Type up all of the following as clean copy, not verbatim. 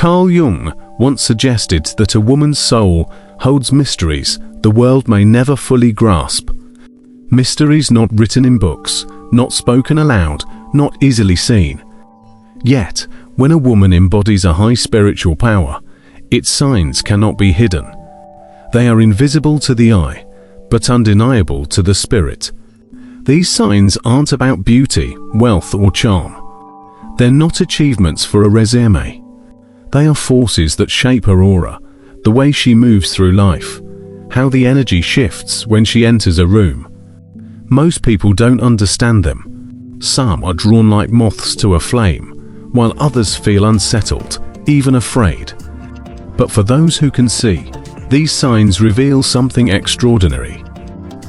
Carl Jung once suggested that a woman's soul holds mysteries the world may never fully grasp. Mysteries not written in books, not spoken aloud, not easily seen. Yet, when a woman embodies a high spiritual power, its signs cannot be hidden. They are invisible to the eye, but undeniable to the spirit. These signs aren't about beauty, wealth, or charm. They're not achievements for a resume. They are forces that shape her aura, the way she moves through life, how the energy shifts when she enters a room. Most people don't understand them. Some are drawn like moths to a flame, while others feel unsettled, even afraid. But for those who can see, these signs reveal something extraordinary.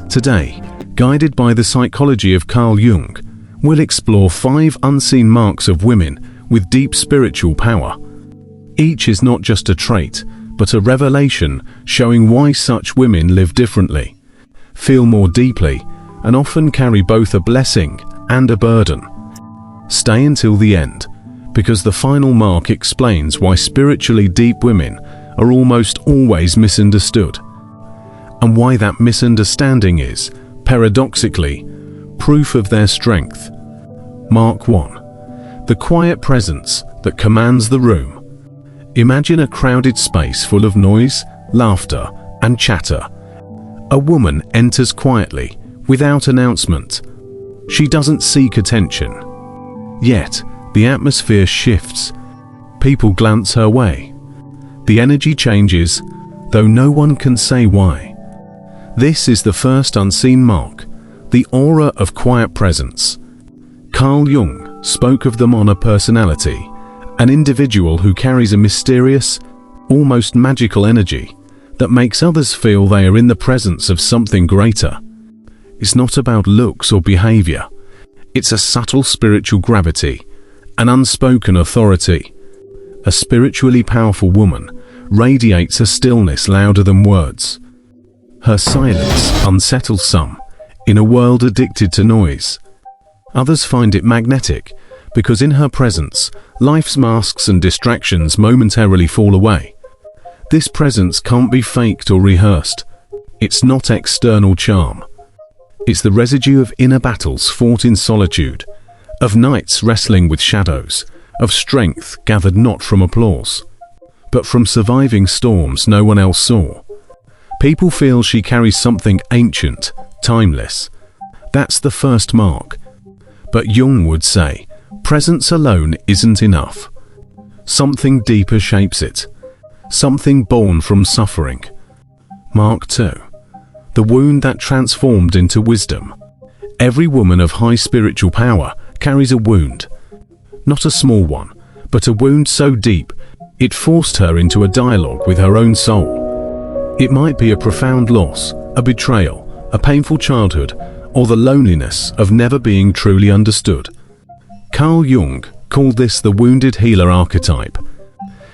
Today, guided by the psychology of Carl Jung, we'll explore 5 unseen marks of women with deep spiritual power. Each is not just a trait, but a revelation showing why such women live differently, feel more deeply, and often carry both a blessing and a burden. Stay until the end, because the final mark explains why spiritually deep women are almost always misunderstood, and why that misunderstanding is, paradoxically, proof of their strength. Mark 1. The quiet presence that commands the room. Imagine a crowded space full of noise, laughter, and chatter. A woman enters quietly, without announcement. She doesn't seek attention. Yet, the atmosphere shifts. People glance her way. The energy changes, though no one can say why. This is the first unseen mark, the aura of quiet presence. Carl Jung spoke of them on a personality, an individual who carries a mysterious, almost magical energy that makes others feel they are in the presence of something greater. It's not about looks or behavior. It's a subtle spiritual gravity, an unspoken authority. A spiritually powerful woman radiates a stillness louder than words. Her silence unsettles some in a world addicted to noise. Others find it magnetic because in her presence, life's masks and distractions momentarily fall away. This presence can't be faked or rehearsed. It's not external charm. It's the residue of inner battles fought in solitude, of nights wrestling with shadows, of strength gathered not from applause, but from surviving storms no one else saw. People feel she carries something ancient, timeless. That's the first mark. But Jung would say, presence alone isn't enough. Something deeper shapes it, something born from suffering. Mark 2. The wound that transformed into wisdom. Every woman of high spiritual power carries a wound. Not a small one, but a wound so deep it forced her into a dialogue with her own soul. It might be a profound loss, a betrayal, a painful childhood, or the loneliness of never being truly understood. Carl Jung called this the wounded healer archetype.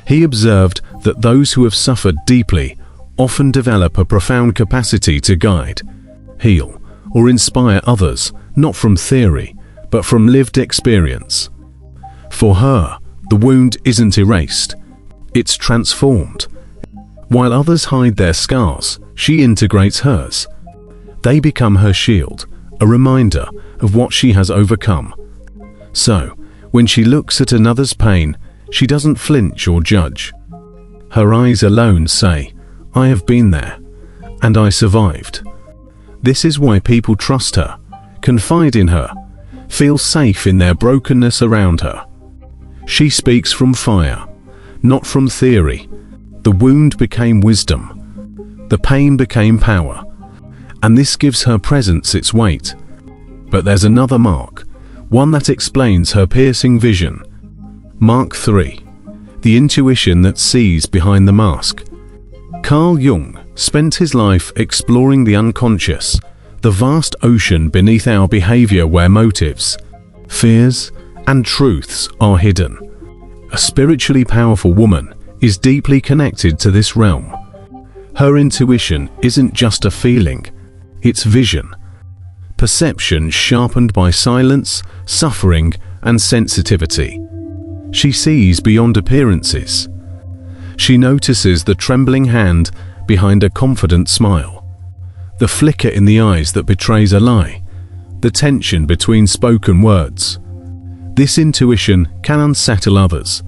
He observed that those who have suffered deeply often develop a profound capacity to guide, heal, or inspire others, not from theory, but from lived experience. For her, the wound isn't erased, it's transformed. While others hide their scars, she integrates hers. They become her shield, a reminder of what she has overcome. So, when she looks at another's pain, she doesn't flinch or judge. Her eyes alone say, I have been there, and I survived. This is why people trust her, confide in her, feel safe in their brokenness around her. She speaks from fire, not from theory. The wound became wisdom. The pain became power. And this gives her presence its weight. But there's another mark, one that explains her piercing vision. Mark 3. The intuition that sees behind the mask. Carl Jung spent his life exploring the unconscious, the vast ocean beneath our behavior where motives, fears, and truths are hidden. A spiritually powerful woman is deeply connected to this realm. Her intuition isn't just a feeling, it's vision. Perception sharpened by silence, suffering, and sensitivity. She sees beyond appearances, She notices the trembling hand behind a confident smile, the flicker in the eyes that betrays a lie, the tension between spoken words. This intuition can unsettle others.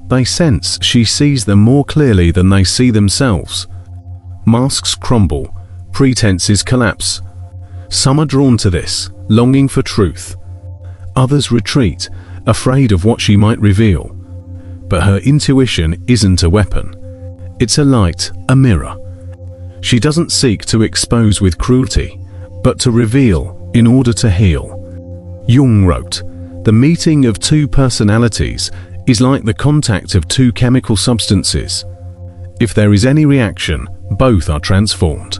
They sense she sees them more clearly than they see themselves. Masks crumble, pretenses collapse. Some are drawn to this, longing for truth. Others retreat, afraid of what she might reveal. But her intuition isn't a weapon. It's a light, a mirror. She doesn't seek to expose with cruelty, but to reveal in order to heal. Jung wrote, "The meeting of two personalities is like the contact of two chemical substances. If there is any reaction, both are transformed."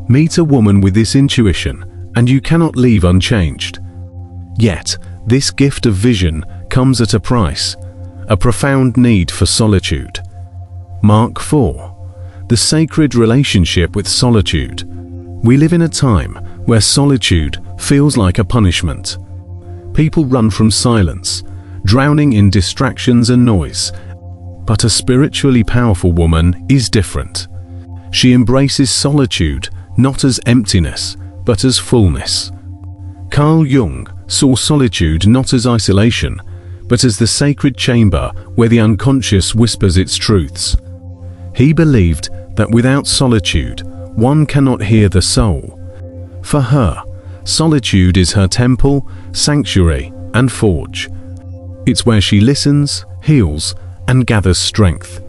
Meet a woman with this intuition, and you cannot leave unchanged. Yet, this gift of vision comes at a price, a profound need for solitude. Mark 4. The sacred relationship with solitude. We live in a time where solitude feels like a punishment. People run from silence, drowning in distractions and noise. But a spiritually powerful woman is different. She embraces solitude not as emptiness, but as fullness. Carl Jung saw solitude not as isolation, but as the sacred chamber where the unconscious whispers its truths. He believed that without solitude, one cannot hear the soul. For her, solitude is her temple, sanctuary, and forge. It's where she listens, heals, and gathers strength.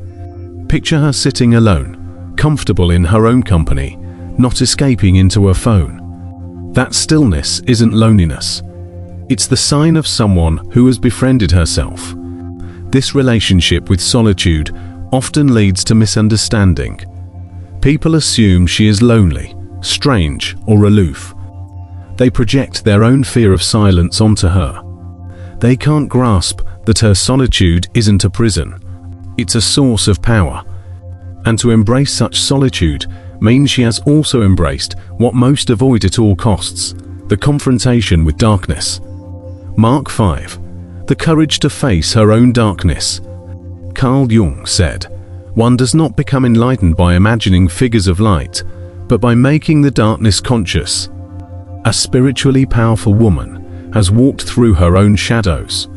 Picture her sitting alone, comfortable in her own company, not escaping into her phone. That stillness isn't loneliness. It's the sign of someone who has befriended herself. This relationship with solitude often leads to misunderstanding. People assume she is lonely, strange, or aloof. They project their own fear of silence onto her. They can't grasp that her solitude isn't a prison. It's a source of power. And to embrace such solitude means she has also embraced what most avoid at all costs, the confrontation with darkness. Mark 5. The courage to face her own darkness. Carl Jung said, "One does not become enlightened by imagining figures of light, but by making the darkness conscious." A spiritually powerful woman has walked through her own shadows.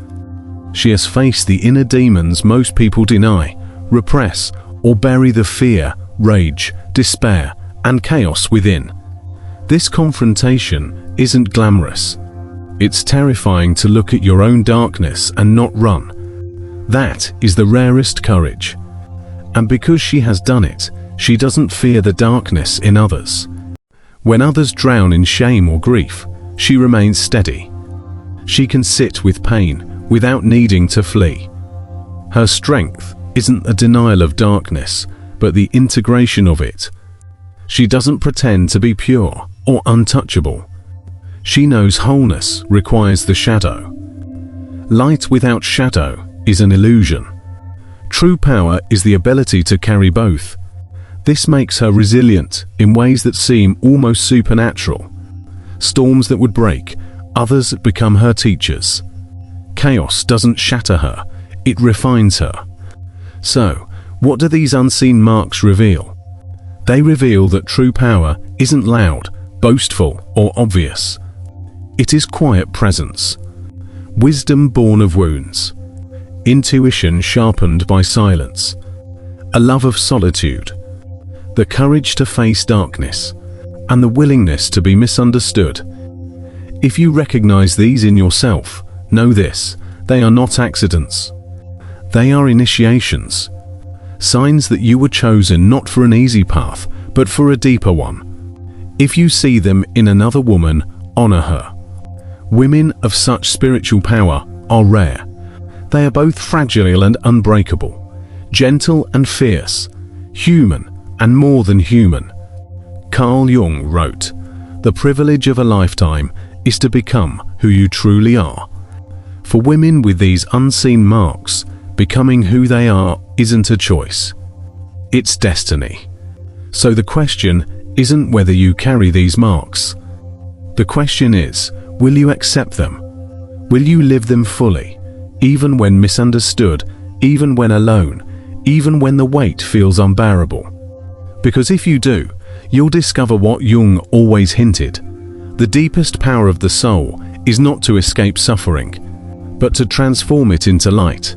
She has faced the inner demons most people deny, repress, or bury the fear, rage, despair, and chaos within. This confrontation isn't glamorous. It's terrifying to look at your own darkness and not run. That is the rarest courage. And because she has done it, she doesn't fear the darkness in others. When others drown in shame or grief, she remains steady. She can sit with pain without needing to flee. Her strength isn't a denial of darkness, but the integration of it. She doesn't pretend to be pure or untouchable. She knows wholeness requires the shadow. Light without shadow is an illusion. True power is the ability to carry both. This makes her resilient in ways that seem almost supernatural. Storms that would break, others become her teachers. Chaos doesn't shatter her, it refines her. So, what do these unseen marks reveal? They reveal that true power isn't loud, boastful, or obvious. It is quiet presence. Wisdom born of wounds. Intuition sharpened by silence. A love of solitude. The courage to face darkness. And the willingness to be misunderstood. If you recognize these in yourself, know this: they are not accidents. They are initiations. Signs that you were chosen not for an easy path, but for a deeper one. If you see them in another woman, honor her. Women of such spiritual power are rare. They are both fragile and unbreakable, gentle and fierce, human and more than human. Carl Jung wrote, "The privilege of a lifetime is to become who you truly are." For women with these unseen marks, becoming who they are isn't a choice. It's destiny. So the question isn't whether you carry these marks. The question is, will you accept them? Will you live them fully, even when misunderstood, even when alone, even when the weight feels unbearable. Because if you do, you'll discover what Jung always hinted. The deepest power of the soul is not to escape suffering, but to transform it into light.